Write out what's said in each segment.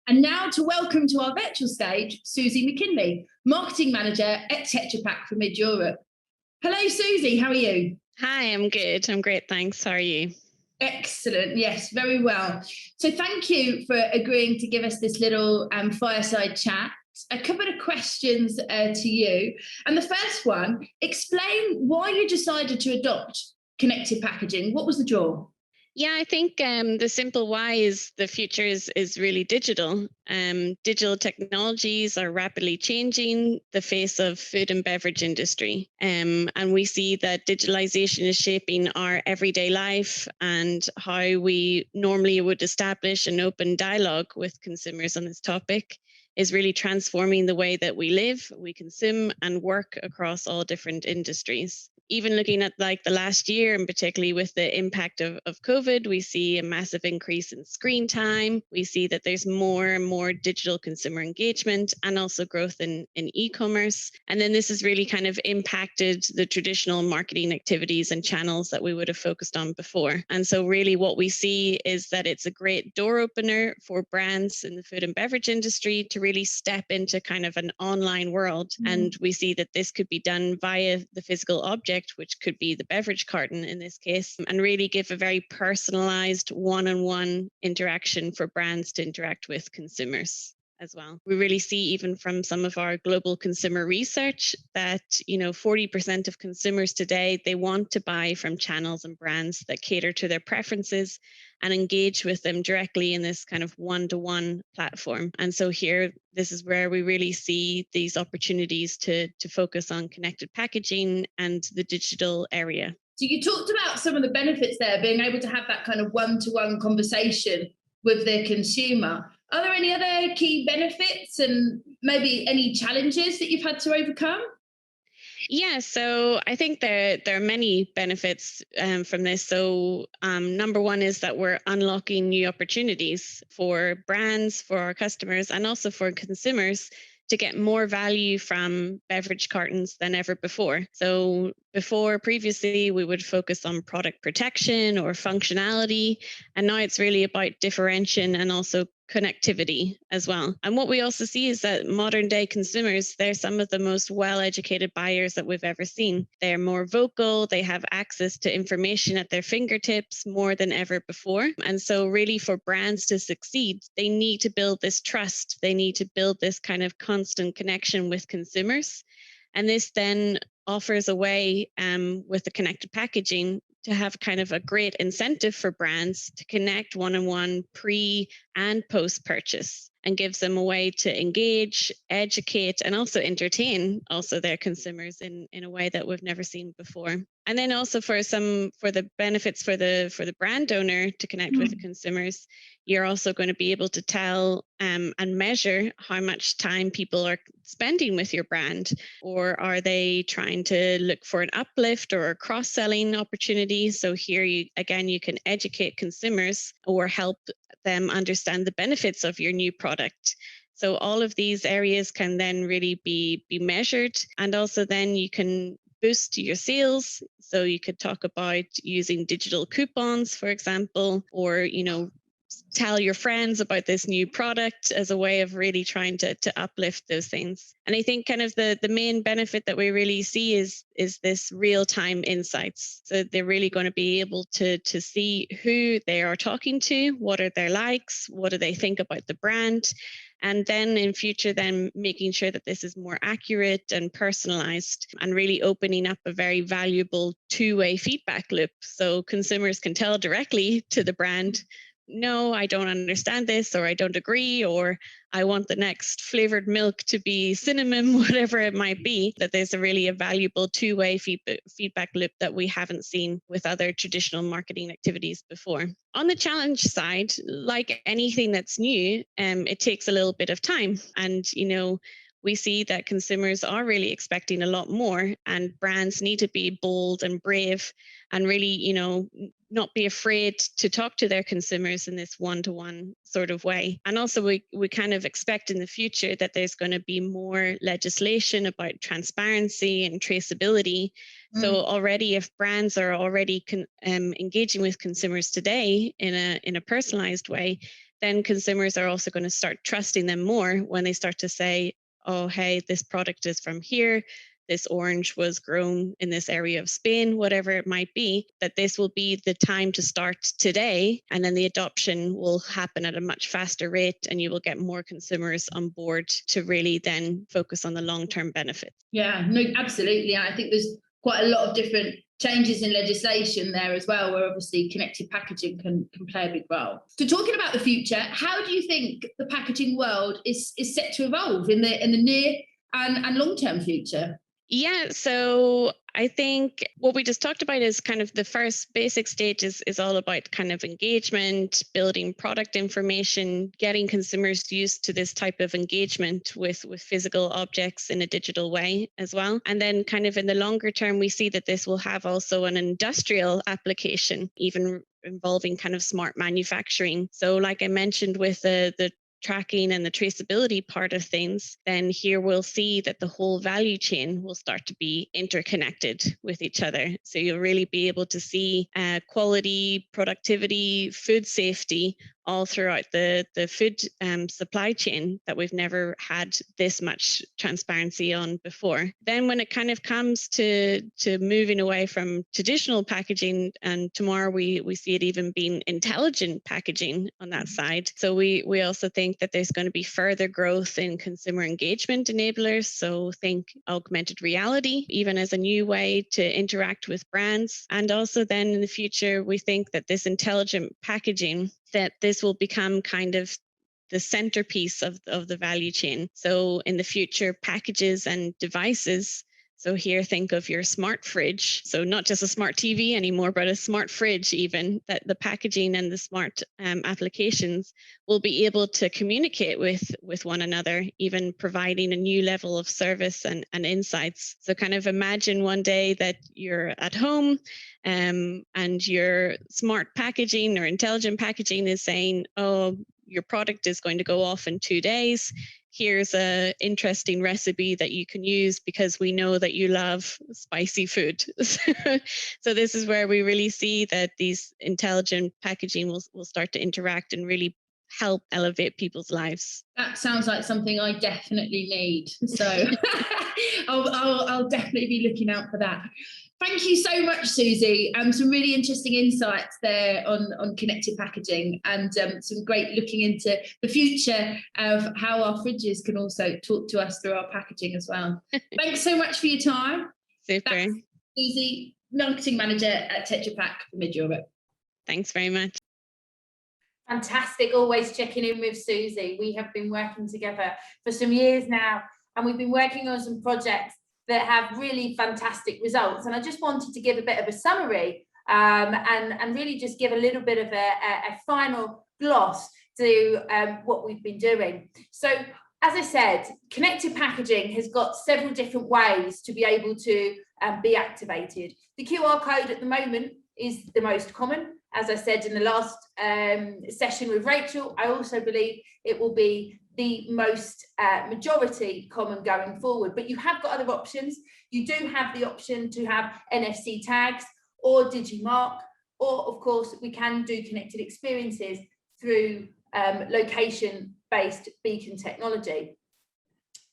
And now to welcome to our virtual stage, Susy McKinley, Marketing Manager at Tetra Pak for Mid-Europe. Hello, Susy, how are you? Hi, I'm good. I'm great, thanks. How are you? Excellent, yes, very well. So thank you for agreeing to give us this little fireside chat. A couple of questions to you. And the first one, explain why you decided to adopt connected packaging. What was the draw? Yeah, I think the simple why is the future is really digital. Digital technologies are rapidly changing the face of food and beverage industry. And we see that digitalization is shaping our everyday life and how we normally would establish an open dialogue with consumers on this topic is really transforming the way that we live, we consume and work across all different industries. Even looking at like the last year, and particularly with the impact of COVID, we see a massive increase in screen time. We see that there's more and more digital consumer engagement and also growth in e-commerce. And then this has really kind of impacted the traditional marketing activities and channels that we would have focused on before. And so really what we see is that it's a great door opener for brands in the food and beverage industry to really step into kind of an online world. And we see that this could be done via the physical object, which could be the beverage carton in this case, and really give a very personalized one-on-one interaction for brands to interact with consumers as well. We really see even from some of our global consumer research that, 40% of consumers today, they want to buy from channels and brands that cater to their preferences and engage with them directly in this kind of one-to-one platform. And so here, this is where we really see these opportunities to focus on connected packaging and the digital area. So you talked about some of the benefits there, being able to have that kind of one-to-one conversation with the consumer. Are there any other key benefits and maybe any challenges that you've had to overcome? Yeah, so I think there are many benefits from this. So number one is that we're unlocking new opportunities for brands, for our customers, and also for consumers to get more value from beverage cartons than ever before. So previously, we would focus on product protection or functionality, and now it's really about differentiation and also connectivity as well. And what we also see is that modern day consumers, they're some of the most well-educated buyers that we've ever seen. They're more vocal, they have access to information at their fingertips more than ever before. And so really for brands to succeed, they need to build this trust. They need to build this kind of constant connection with consumers. And this then offers a way with the connected packaging to have kind of a great incentive for brands to connect one-on-one pre and post purchase, and gives them a way to engage, educate, and also entertain also their consumers in a way that we've never seen before. And then also for the benefits for the brand owner to connect with the consumers, you're also going to be able to tell and measure how much time people are spending with your brand, or are they trying to look for an uplift or a cross-selling opportunity. So here you can educate consumers or help them understand the benefits of your new product. So all of these areas can then really be measured, and also then you can boost your sales. So you could talk about using digital coupons, for example, or tell your friends about this new product as a way of really trying to uplift those things. And I think kind of the main benefit that we really see is this real-time insights. So they're really going to be able to see who they are talking to, what are their likes, what do they think about the brand, and then in future then making sure that this is more accurate and personalized, and really opening up a very valuable two-way feedback loop. So consumers can tell directly to the brand, no, I don't understand this, or I don't agree, or I want the next flavored milk to be cinnamon, whatever it might be, that there's a valuable two-way feedback loop that we haven't seen with other traditional marketing activities before. On the challenge side, like anything that's new, it takes a little bit of time. And, we see that consumers are really expecting a lot more, and brands need to be bold and brave and really, not be afraid to talk to their consumers in this one-to-one sort of way. And also we kind of expect in the future that there's going to be more legislation about transparency and traceability. So already if brands are already engaging with consumers today in a personalized way, then consumers are also going to start trusting them more when they start to say, oh, hey, this product is from here. This orange was grown in this area of Spain, whatever it might be, that this will be the time to start today. And then the adoption will happen at a much faster rate, and you will get more consumers on board to really then focus on the long-term benefits. Yeah, no, absolutely. I think there's quite a lot of different changes in legislation there as well, where obviously connected packaging can play a big role. So talking about the future, how do you think the packaging world is set to evolve in the near and long-term future? Yeah, so I think what we just talked about is kind of the first basic stage is all about kind of engagement, building product information, getting consumers used to this type of engagement with physical objects in a digital way as well. And then kind of in the longer term, we see that this will have also an industrial application, even involving kind of smart manufacturing. So like I mentioned with the tracking and the traceability part of things, then here we'll see that the whole value chain will start to be interconnected with each other. So you'll really be able to see quality, productivity, food safety all throughout the food supply chain that we've never had this much transparency on before. Then when it kind of comes to moving away from traditional packaging, and tomorrow we see it even being intelligent packaging on that side. So we also think that there's going to be further growth in consumer engagement enablers. So think augmented reality, even as a new way to interact with brands. And also then in the future, we think that this intelligent packaging, that this will become kind of the centerpiece of the value chain. So in the future, packages and devices. So here, think of your smart fridge. So not just a smart TV anymore, but a smart fridge even, that the packaging and the smart applications will be able to communicate with one another, even providing a new level of service and insights. So kind of imagine one day that you're at home and your smart packaging or intelligent packaging is saying, oh, your product is going to go off in 2 days. Here's an interesting recipe that you can use because we know that you love spicy food. So this is where we really see that these intelligent packaging will start to interact and really help elevate people's lives. That sounds like something I definitely need. So I'll definitely be looking out for that. Thank you so much, Susy. Some really interesting insights there on connected packaging, and some great looking into the future of how our fridges can also talk to us through our packaging as well. Thanks so much for your time. Super. That's Susy, Marketing Manager at Tetra Pak for Mid-Europe. Thanks very much. Fantastic, always checking in with Susy. We have been working together for some years now, and we've been working on some projects that have really fantastic results. And I just wanted to give a bit of a summary and really just give a little bit of a final gloss to what we've been doing. So, as I said, connected packaging has got several different ways to be able to be activated. The QR code at the moment is the most common. As I said in the last session with Rachel, I also believe it will be the most majority common going forward. But you have got other options. You do have the option to have NFC tags or Digimark, or of course we can do connected experiences through location-based beacon technology.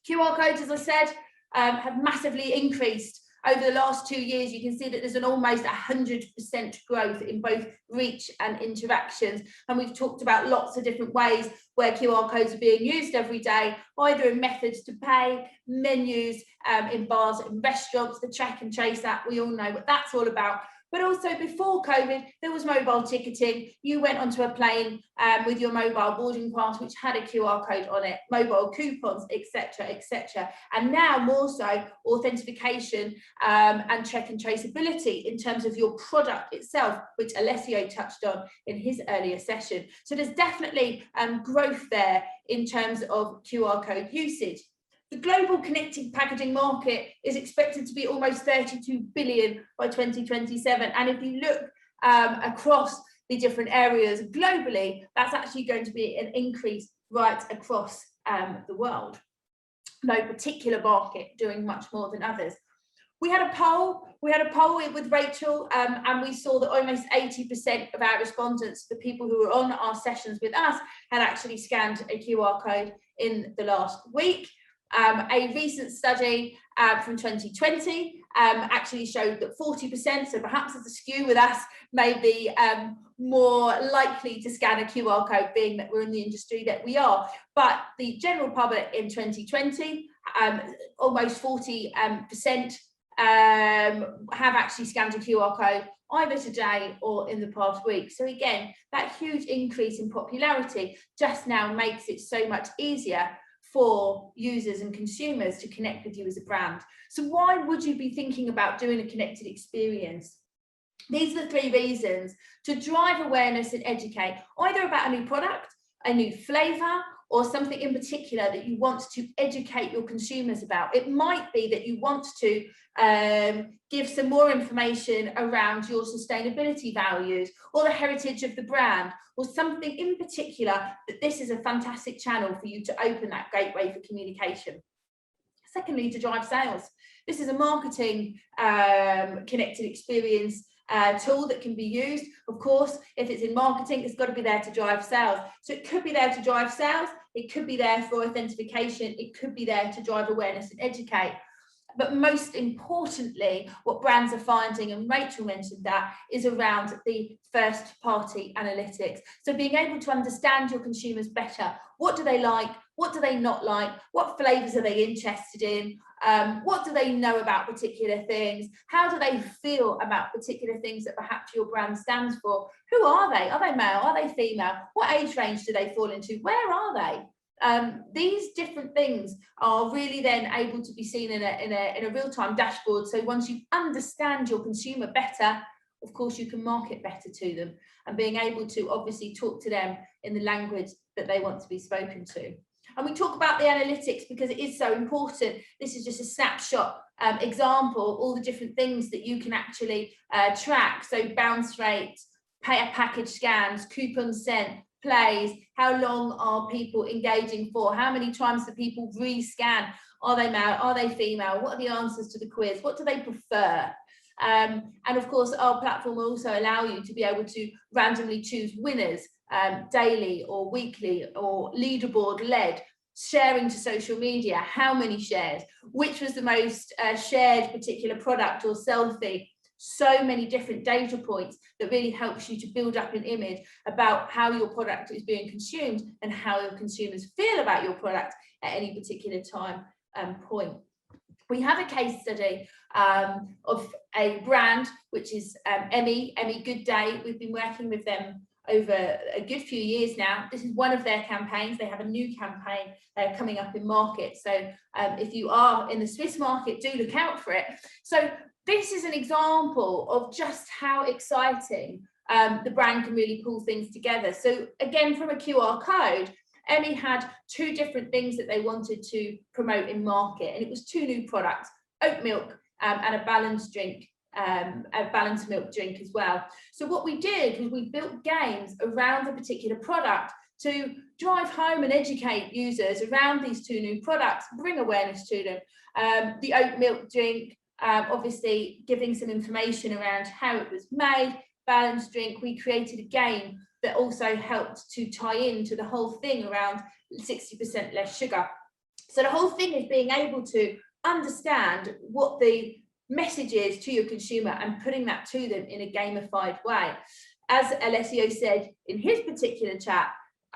QR codes, as I said, have massively increased over the last 2 years. You can see that there's an almost 100% growth in both reach and interactions. And we've talked about lots of different ways where QR codes are being used every day, either in methods to pay, menus, in bars and restaurants, the track and trace app, we all know what that's all about. But also before COVID, there was mobile ticketing. You went onto a plane with your mobile boarding pass, which had a QR code on it, mobile coupons, etc., etc. And now more so authentication and check and traceability in terms of your product itself, which Alessio touched on in his earlier session. So there's definitely growth there in terms of QR code usage. The global connected packaging market is expected to be almost 32 billion by 2027. And if you look across the different areas globally, that's actually going to be an increase right across the world. No particular market doing much more than others. We had a poll with Rachel, and we saw that almost 80% of our respondents, the people who were on our sessions with us, had actually scanned a QR code in the last week. A recent study from 2020 actually showed that 40%, so perhaps there's a skew with us, may be more likely to scan a QR code, being that we're in the industry that we are. But the general public in 2020, almost 40% have actually scanned a QR code either today or in the past week. So again, that huge increase in popularity just now makes it so much easier for users and consumers to connect with you as a brand. So why would you be thinking about doing a connected experience? These are the 3 reasons: to drive awareness and educate, either about a new product, a new flavour, or something in particular that you want to educate your consumers about. It might be that you want to give some more information around your sustainability values or the heritage of the brand, or something in particular that this is a fantastic channel for you to open that gateway for communication. Secondly, to drive sales. This is a marketing connected experience tool that can be used. Of course, if it's in marketing, it's got to be there to drive sales. So it could be there to drive sales, it could be there for authentication, it could be there to drive awareness and educate. But most importantly, what brands are finding, and Rachel mentioned that, is around the first party analytics. So being able to understand your consumers better. What do they like? What do they not like? What flavours are they interested in? What do they know about particular things? How do they feel about particular things that perhaps your brand stands for? Who are they? Are they male? Are they female? What age range do they fall into? Where are they? These different things are really then able to be seen in a real-time dashboard. So once you understand your consumer better, of course, you can market better to them, and being able to obviously talk to them in the language that they want to be spoken to. And we talk about the analytics because it is so important. This is just a snapshot example, all the different things that you can actually track. So bounce rates, package scans, coupons sent, plays, how long are people engaging for, how many times do people rescan, are they male, are they female, what are the answers to the quiz, what do they prefer? And of course, our platform will also allow you to be able to randomly choose winners daily or weekly or leaderboard led, sharing to social media, how many shares, which was the most shared particular product or selfie. So many different data points that really helps you to build up an image about how your product is being consumed and how your consumers feel about your product at any particular time point. We have a case study of a brand, which is Emmy Good Day. We've been working with them over a good few years now. This is one of their campaigns. They have a new campaign coming up in market. So if you are in the Swiss market, do look out for it. So this is an example of just how exciting the brand can really pull things together. So again, from a QR code, Emmy had 2 different things that they wanted to promote in market, and it was 2 new products, oat milk and a balanced milk drink as well. So what we did was we built games around the particular product to drive home and educate users around these 2 new products, bring awareness to them. The oat milk drink, obviously giving some information around how it was made. Balanced drink, we created a game that also helped to tie into the whole thing around 60% less sugar. So the whole thing is being able to understand what the message is to your consumer and putting that to them in a gamified way. As Alessio said in his particular chat,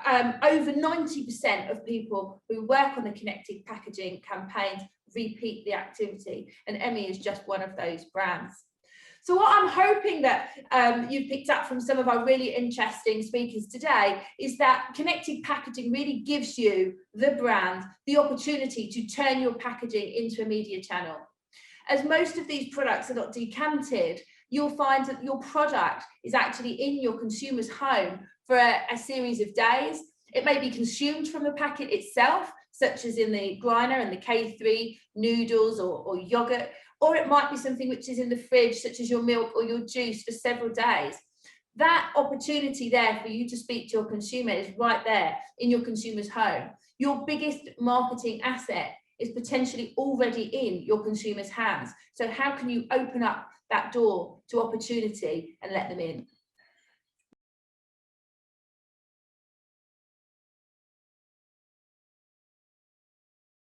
over 90% of people who work on the connected packaging campaigns repeat the activity, and Emmy is just one of those brands. So what I'm hoping that you've picked up from some of our really interesting speakers today is that connected packaging really gives you, the brand, the opportunity to turn your packaging into a media channel. As most of these products are not decanted, you'll find that your product is actually in your consumer's home for a series of days. It may be consumed from the packet itself, such as in the Griner and the K3 noodles or yogurt, or it might be something which is in the fridge, such as your milk or your juice, for several days. That opportunity there for you to speak to your consumer is right there in your consumer's home. Your biggest marketing asset is potentially already in your consumers' hands. So how can you open up that door to opportunity and let them in?